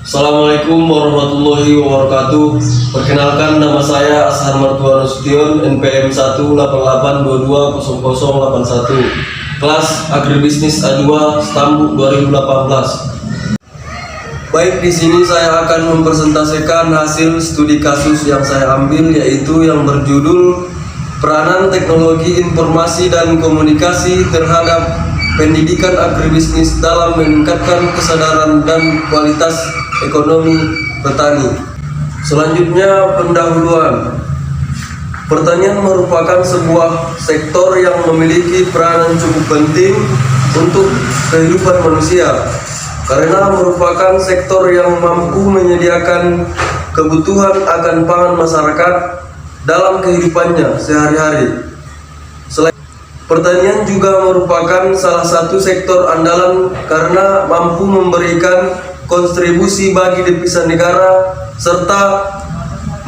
Assalamualaikum warahmatullahi wabarakatuh. Perkenalkan, nama saya Ashar Martua Nasution, NPM 188220081, kelas Agribisnis A2 Stambuk 2018. Baik, di sini saya akan mempresentasikan hasil studi kasus yang saya ambil, yaitu yang berjudul Peranan Teknologi Informasi dan Komunikasi terhadap Pendidikan Agribisnis dalam meningkatkan kesadaran dan kualitas ekonomi petani. Selanjutnya, pendahuluan. Pertanian merupakan sebuah sektor yang memiliki peranan cukup penting untuk kehidupan manusia, karena merupakan sektor yang mampu menyediakan kebutuhan akan pangan masyarakat dalam kehidupannya sehari-hari. Pertanian juga merupakan salah satu sektor andalan karena mampu memberikan kontribusi bagi devisa negara serta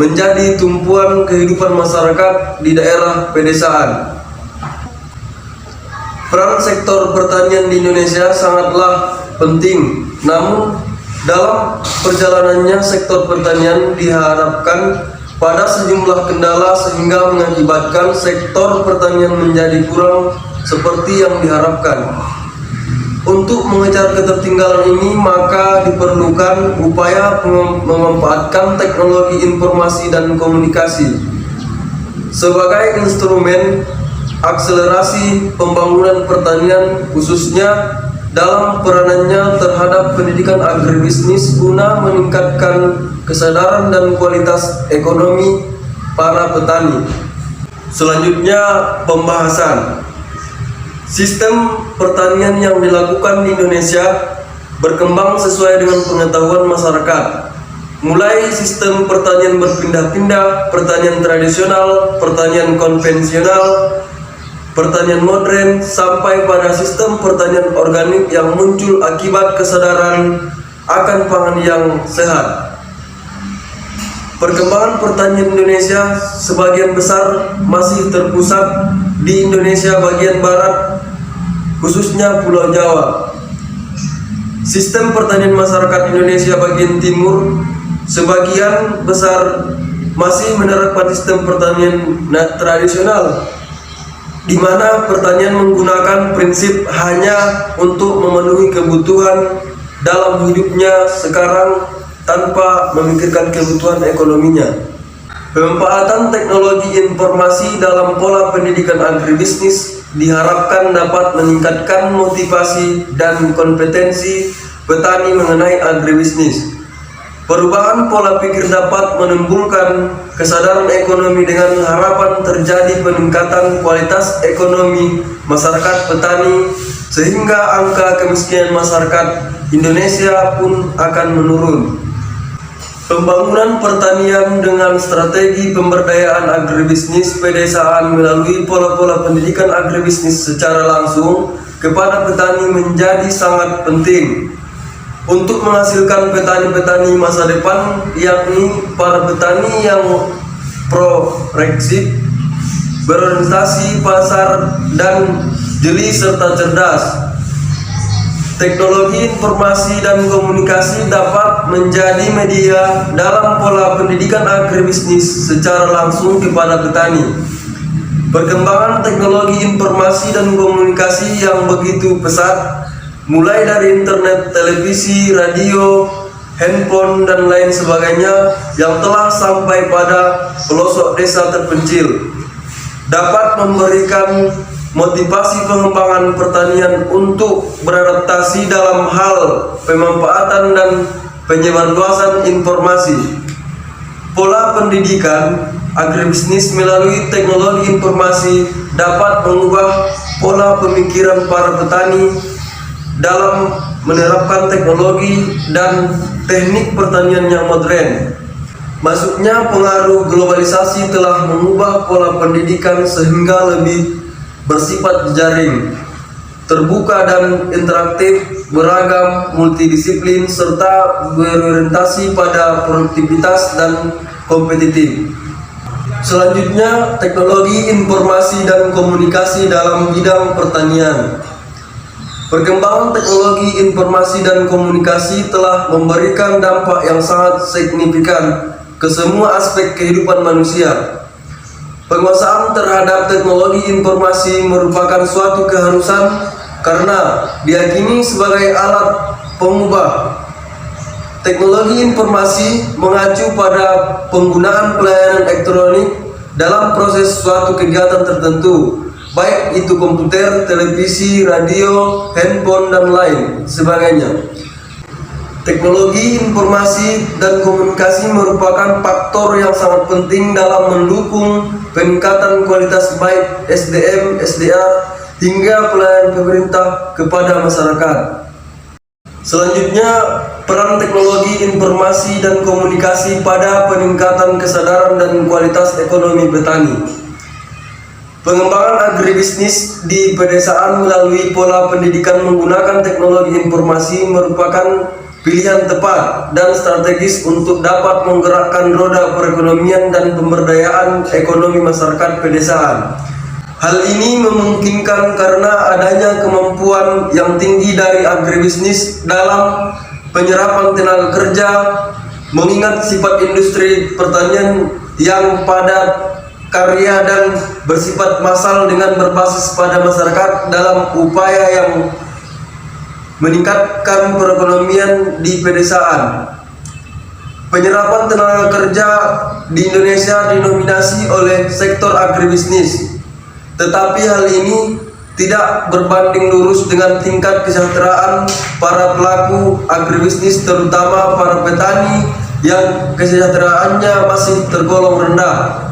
menjadi tumpuan kehidupan masyarakat di daerah pedesaan. Peran sektor pertanian di Indonesia sangatlah penting, namun dalam perjalanannya sektor pertanian diharapkan pada sejumlah kendala sehingga mengakibatkan sektor pertanian menjadi kurang seperti yang diharapkan. Untuk mengejar ketertinggalan ini, maka diperlukan upaya memanfaatkan teknologi informasi dan komunikasi sebagai instrumen akselerasi pembangunan pertanian, khususnya dalam peranannya terhadap pendidikan agribisnis guna meningkatkan kesadaran dan kualitas ekonomi para petani. Selanjutnya, pembahasan. Sistem pertanian yang dilakukan di Indonesia berkembang sesuai dengan pengetahuan masyarakat. Mulai sistem pertanian berpindah-pindah, pertanian tradisional, pertanian konvensional, pertanian modern, sampai pada sistem pertanian organik yang muncul akibat kesadaran akan pangan yang sehat. Perkembangan pertanian Indonesia sebagian besar masih terpusat di Indonesia bagian barat, khususnya Pulau Jawa. Sistem pertanian masyarakat Indonesia bagian timur sebagian besar masih menerapkan sistem pertanian tradisional, di mana pertanian menggunakan prinsip hanya untuk memenuhi kebutuhan dalam hidupnya sekarang tanpa memikirkan kebutuhan ekonominya. Pemanfaatan teknologi informasi dalam pola pendidikan agribisnis diharapkan dapat meningkatkan motivasi dan kompetensi petani mengenai agribisnis. Perubahan pola pikir dapat menimbulkan kesadaran ekonomi dengan harapan terjadi peningkatan kualitas ekonomi masyarakat petani, sehingga angka kemiskinan masyarakat Indonesia pun akan menurun. Pembangunan pertanian dengan strategi pemberdayaan agribisnis pedesaan melalui pola-pola pendidikan agribisnis secara langsung kepada petani menjadi sangat penting untuk menghasilkan petani-petani masa depan, yakni para petani yang progresif, berorientasi pasar dan jeli serta cerdas. Teknologi informasi dan komunikasi dapat menjadi media dalam pola pendidikan agribisnis secara langsung kepada petani. Perkembangan teknologi informasi dan komunikasi yang begitu pesat, mulai dari internet, televisi, radio, handphone, dan lain sebagainya yang telah sampai pada pelosok desa terpencil, dapat memberikan motivasi pengembangan pertanian untuk beradaptasi dalam hal pemanfaatan dan penyebarluasan informasi. Pola pendidikan agribisnis melalui teknologi informasi dapat mengubah pola pemikiran para petani dalam menerapkan teknologi dan teknik pertanian yang modern. Masuknya pengaruh globalisasi telah mengubah pola pendidikan sehingga lebih bersifat jaring, terbuka dan interaktif, beragam, multidisiplin, serta berorientasi pada produktivitas dan kompetitif. Selanjutnya, teknologi informasi dan komunikasi dalam bidang pertanian. Perkembangan teknologi informasi dan komunikasi telah memberikan dampak yang sangat signifikan ke semua aspek kehidupan manusia. Penguasaan terhadap teknologi informasi merupakan suatu keharusan karena diyakini sebagai alat pengubah. Teknologi informasi mengacu pada penggunaan pelayanan elektronik dalam proses suatu kegiatan tertentu, baik itu komputer, televisi, radio, handphone, dan lain sebagainya. Teknologi informasi dan komunikasi merupakan faktor yang sangat penting dalam mendukung peningkatan kualitas baik SDM, SDA, hingga pelayanan pemerintah kepada masyarakat. Selanjutnya, peran teknologi informasi dan komunikasi pada peningkatan kesadaran dan kualitas ekonomi petani. Pengembangan agribisnis di pedesaan melalui pola pendidikan menggunakan teknologi informasi merupakan pilihan tepat dan strategis untuk dapat menggerakkan roda perekonomian dan pemberdayaan ekonomi masyarakat pedesaan. Hal ini memungkinkan karena adanya kemampuan yang tinggi dari agribisnis dalam penyerapan tenaga kerja, mengingat sifat industri pertanian yang padat karya dan bersifat massal dengan berbasis pada masyarakat dalam upaya yang meningkatkan perekonomian di pedesaan. Penyerapan tenaga kerja di Indonesia didominasi oleh sektor agribisnis, tetapi hal ini tidak berbanding lurus dengan tingkat kesejahteraan para pelaku agribisnis, terutama para petani yang kesejahteraannya masih tergolong rendah.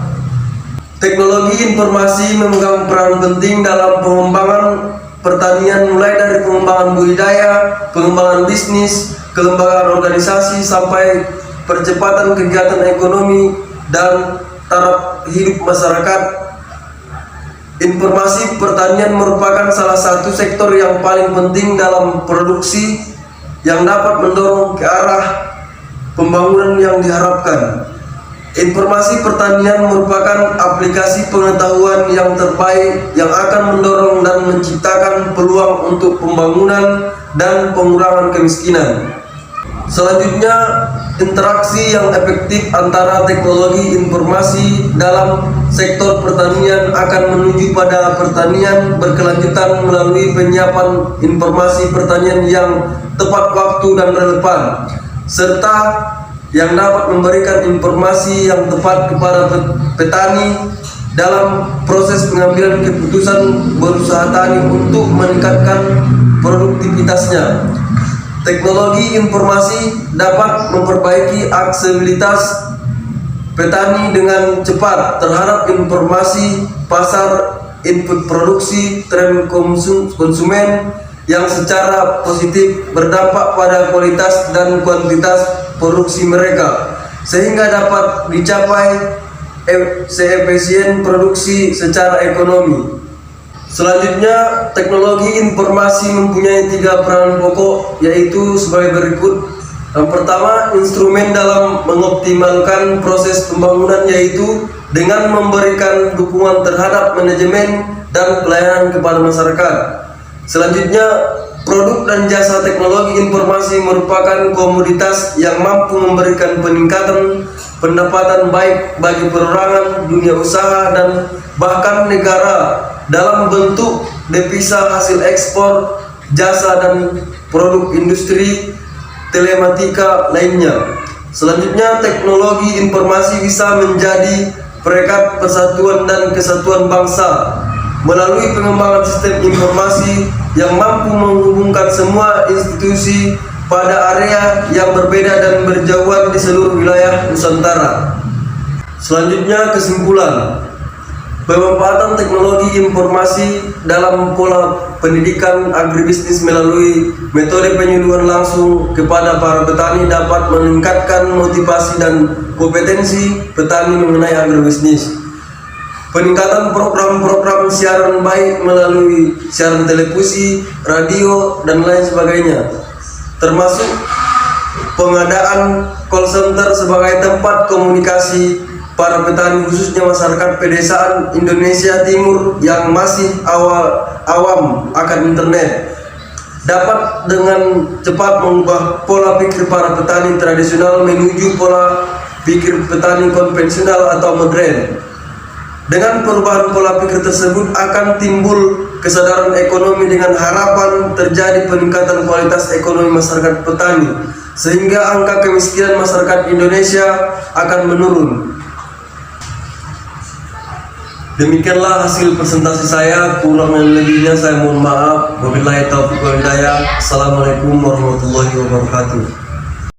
Teknologi informasi memegang peran penting dalam pengembangan pertanian, mulai dari pengembangan budidaya, pengembangan bisnis, kelembagaan organisasi, sampai percepatan kegiatan ekonomi dan taraf hidup masyarakat. Informasi pertanian merupakan salah satu sektor yang paling penting dalam produksi yang dapat mendorong ke arah pembangunan yang diharapkan. Informasi pertanian merupakan aplikasi pengetahuan yang terbaik yang akan mendorong dan menciptakan peluang untuk pembangunan dan pengurangan kemiskinan. Selanjutnya, interaksi yang efektif antara teknologi informasi dalam sektor pertanian akan menuju pada pertanian berkelanjutan melalui penyiapan informasi pertanian yang tepat waktu dan relevan, serta yang dapat memberikan informasi yang tepat kepada petani dalam proses pengambilan keputusan berusaha tani untuk meningkatkan produktivitasnya. Teknologi informasi dapat memperbaiki aksesibilitas petani dengan cepat terhadap informasi pasar, input produksi, tren konsumen yang secara positif berdampak pada kualitas dan kuantitas produksi mereka, sehingga dapat dicapai seefisien produksi secara ekonomi. Selanjutnya, teknologi informasi mempunyai 3 peran pokok, yaitu sebagai berikut. Yang pertama, instrumen dalam mengoptimalkan proses pembangunan, yaitu dengan memberikan dukungan terhadap manajemen dan pelayanan kepada masyarakat. Selanjutnya, produk dan jasa teknologi informasi merupakan komoditas yang mampu memberikan peningkatan pendapatan baik bagi perorangan, dunia usaha, dan bahkan negara dalam bentuk devisa hasil ekspor, jasa, dan produk industri telematika lainnya. Selanjutnya, teknologi informasi bisa menjadi perekat persatuan dan kesatuan bangsa melalui pengembangan sistem informasi yang mampu menghubungkan semua institusi pada area yang berbeda dan berjauhan di seluruh wilayah Nusantara. Selanjutnya, kesimpulan. Pemanfaatan teknologi informasi dalam pola pendidikan agribisnis melalui metode penyuluhan langsung kepada para petani dapat meningkatkan motivasi dan kompetensi petani mengenai agribisnis. Peningkatan program-program siaran baik melalui siaran televisi, radio, dan lain sebagainya, termasuk pengadaan call center sebagai tempat komunikasi para petani, khususnya masyarakat pedesaan Indonesia Timur yang masih awam akan internet. dapat dengan cepat mengubah pola pikir para petani tradisional menuju pola pikir petani konvensional atau modern. Dengan perubahan pola pikir tersebut akan timbul kesadaran ekonomi dengan harapan terjadi peningkatan kualitas ekonomi masyarakat petani, sehingga angka kemiskinan masyarakat Indonesia akan menurun. Demikianlah hasil presentasi saya, kurang dan lebihnya saya mohon maaf. Wabillahi taufiq wal hidayah. Assalamualaikum warahmatullahi wabarakatuh.